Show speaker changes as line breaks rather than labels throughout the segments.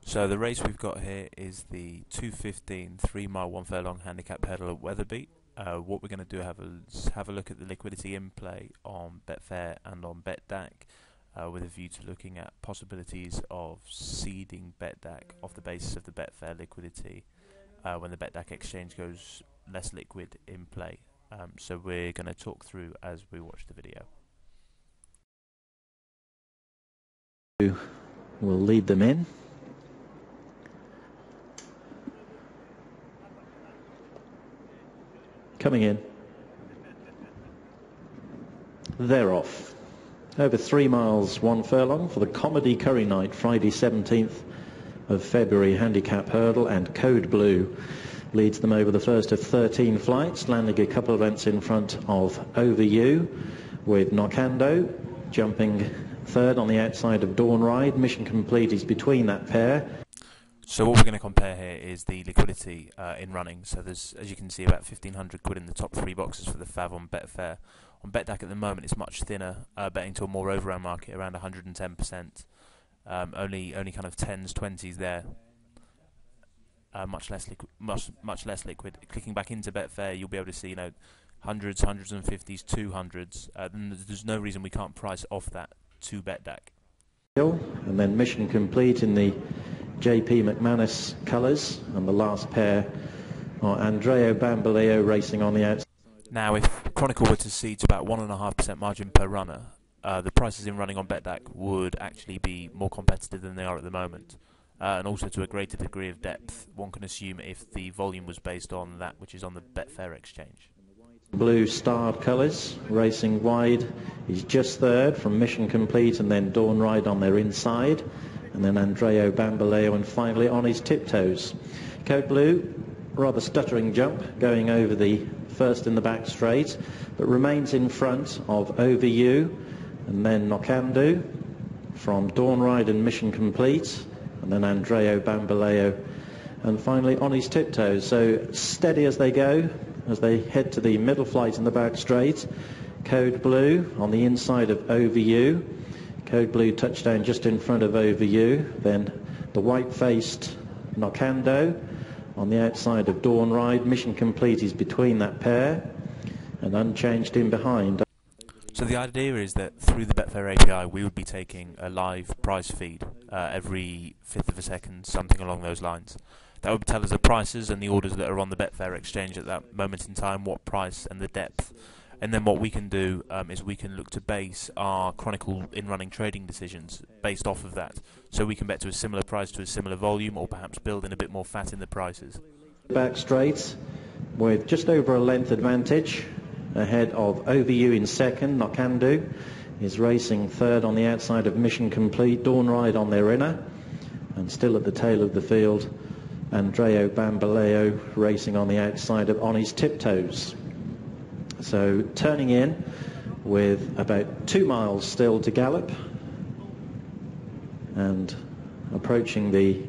So the race we've got here is the 2:15 3-mile 1 furlong handicap hurdle at Wetherby. What we're going to do is have a look at the liquidity in play on Betfair and on Betdaq, with a view to looking at possibilities of seeding Betdaq off the basis of the Betfair liquidity when the Betdaq exchange goes less liquid in play. So we're going to talk through as we watch the video.
We'll lead them in. Coming in. They're off. Over 3 miles 1 furlong for the Comedy Curry Night, Friday 17th of February handicap hurdle, and Code Blue leads them over the first of 13 flights, landing a couple of lengths in front of Over You, with Nocando jumping third on the outside of Dawn Ride. Mission Complete is between that pair.
So what we're going to compare here is the liquidity in running. So there's, as you can see, about 1,500 quid in the top 3 boxes for the Fav on Betfair. On Betdaq at the moment it's much thinner, betting to a more overround market, around 110%. Only kind of 10s, 20s there. Much less liquid. Clicking back into Betfair, you'll be able to see, hundreds, 150s, 200s. Then there's no reason we can't price off that to Betdaq.
And then Mission Complete in the JP McManus colours, and the last pair are Andrea Bambaleo racing on the outside.
Now, if Chronicle were to cede to about 1.5% margin per runner, the prices in running on Betdaq would actually be more competitive than they are at the moment, and also to a greater degree of depth, one can assume, if the volume was based on that which is on the Betfair exchange.
Blue starred colours, racing wide, is just third from Mission Complete, and then Dawn Ride on their inside, and then Andrea Bambaleo, and finally On His Tiptoes. Code Blue, rather stuttering jump, going over the first in the back straight, but remains in front of Over You, and then Nocando from Dawn Ride and Mission Complete, and then Andrea Bambaleo, and finally On His Tiptoes. So steady as they go, as they head to the middle flight in the back straight. Code Blue on the inside of Over You. Code Blue touchdown just in front of Over You. Then the white-faced Nocando on the outside of Dawn Ride. Mission Complete is between that pair, and unchanged in behind.
So the idea is that through the Betfair API we would be taking a live price feed every 1/5 of a second, something along those lines. That would tell us the prices and the orders that are on the Betfair exchange at that moment in time, what price and the depth. And then what we can do is we can look to base our Chronicle in-running trading decisions based off of that. So we can bet to a similar price to a similar volume, or perhaps build in a bit more fat in the prices.
Back straight with just over a length advantage ahead of Over You in second. Nocando is racing third on the outside of Mission Complete. Dawn Ride on their inner, and still at the tail of the field, Andrea Bambaleo racing on the outside of On His Tiptoes. So turning in with about 2 miles still to gallop, and approaching the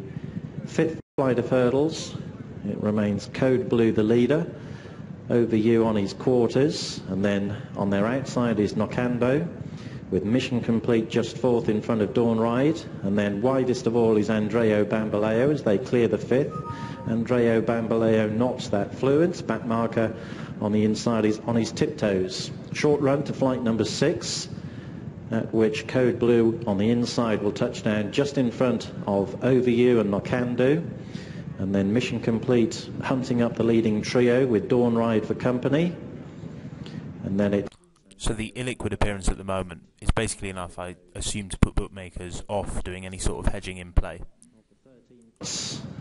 5th flight of hurdles, it remains Code Blue the leader, Over You on his quarters, and then on their outside is Nocando, with Mission Complete just 4th in front of Dawn Ride, and then widest of all is Andrea Bambaleo as they clear the 5th. Andrea Bambaleo knots that fluence. Back marker on the inside is On His Tiptoes. Short run to flight number 6, at which Code Blue on the inside will touch down just in front of Over You and Nocando, and then Mission Complete hunting up the leading trio with Dawn Ride for company, and then it...
So the illiquid appearance at the moment is basically enough, I assume, to put bookmakers off doing any sort of hedging in play.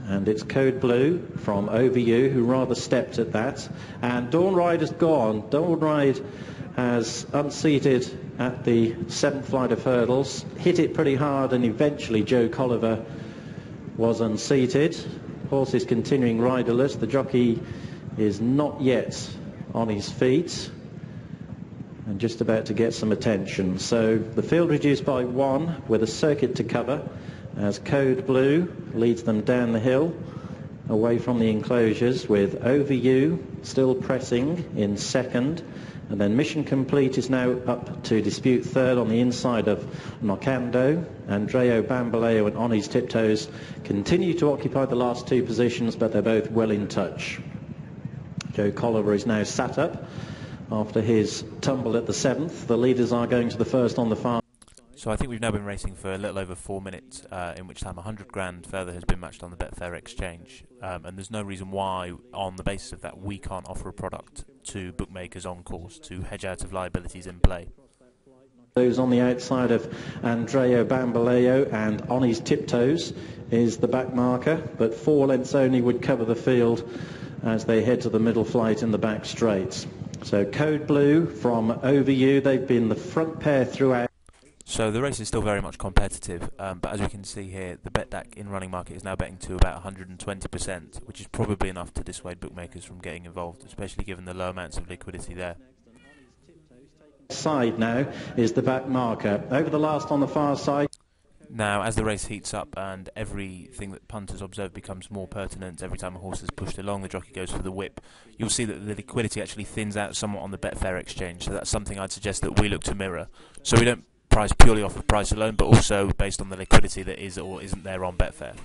And it's Code Blue from Over You who rather stepped at that, and Dawn Ride has gone. Dawn Ride has unseated at the 7th flight of hurdles, hit it pretty hard, and eventually Joe Colliver was unseated. Horse is continuing riderless. The jockey is not yet on his feet and just about to get some attention. So the field reduced by 1 with a circuit to cover, as Code Blue leads them down the hill, away from the enclosures, with Over You still pressing in second. And then Mission Complete is now up to dispute third on the inside of Nocando. Andreo Bambaleo and On His Tiptoes continue to occupy the last two positions, but they're both well in touch. Joe Colliver is now sat up after his tumble at the 7th. The leaders are going to the first on the far.
So I think we've now been racing for a little over 4 minutes, in which time 100 grand further has been matched on the Betfair exchange. And there's no reason why, on the basis of that, we can't offer a product to bookmakers on course to hedge out of liabilities in play.
Those on the outside of Andreo Bambaleo and On His Tiptoes is the back marker, but 4 lengths only would cover the field as they head to the middle flight in the back straights. So Code Blue from Over You, they've been the front pair throughout.
So the race is still very much competitive, but as we can see here, the Betdaq in-running market is now betting to about 120%, which is probably enough to dissuade bookmakers from getting involved, especially given the low amounts of liquidity there.
Side now is the back marker. Over the last on the far side.
Now, as the race heats up and everything that punters observe becomes more pertinent, every time a horse is pushed along, the jockey goes for the whip, you'll see that the liquidity actually thins out somewhat on the Betfair exchange, so that's something I'd suggest that we look to mirror. So we don't price purely off of price alone, but also based on the liquidity that is or isn't there on Betfair.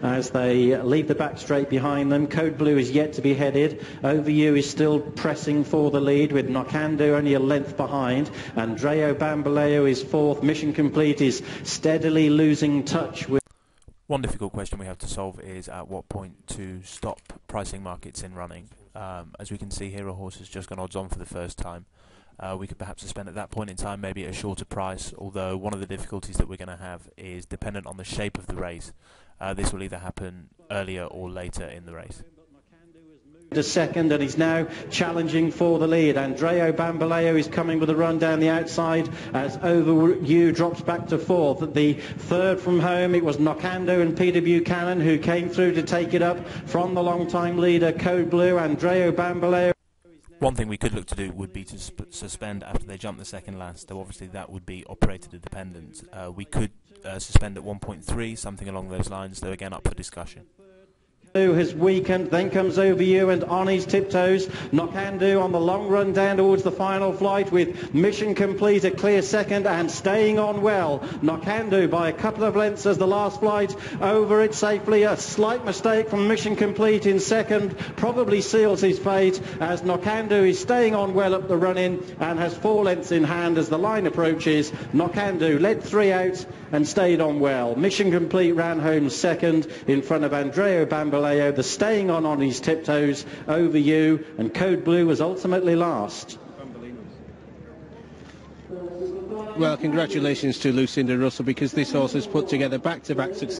As they leave the back straight behind them, Code Blue is yet to be headed. Over You is still pressing for the lead, with Nocando only a length behind. Andreo Bambaleo is fourth. Mission Complete is steadily losing touch with.
One difficult question we have to solve is at what point to stop pricing markets in running. As we can see here, a horse has just gone odds on for the first time. We could perhaps suspend at that point in time, maybe at a shorter price, although one of the difficulties that we're going to have is dependent on the shape of the race. This will either happen earlier or later in the race.
To second, and he's now challenging for the lead. Andreo Bambaleo is coming with a run down the outside as Over You drops back to fourth. At the third from home, it was Nocando and Peter Buchanan who came through to take it up from the long-time leader, Code Blue. Andreo Bambaleo.
One thing we could look to do would be to suspend after they jump the second last, though obviously that would be operator dependent. We could suspend at 1.3, something along those lines, though again up for discussion.
Has weakened, then comes Over You and On His Tiptoes. Nocando on the long run down towards the final flight, with Mission Complete a clear second and staying on well. Nocando by a couple of lengths as the last flight over it safely. A slight mistake from Mission Complete in second probably seals his fate, as Nocando is staying on well up the run-in and has 4 lengths in hand as the line approaches. Nocando led 3 out and stayed on well. Mission Complete ran home second in front of Andreo Bambaleo. The staying on His Tiptoes, Over You, and Code Blue was ultimately last.
Well, congratulations to Lucinda Russell, because this horse has put together back-to-back success.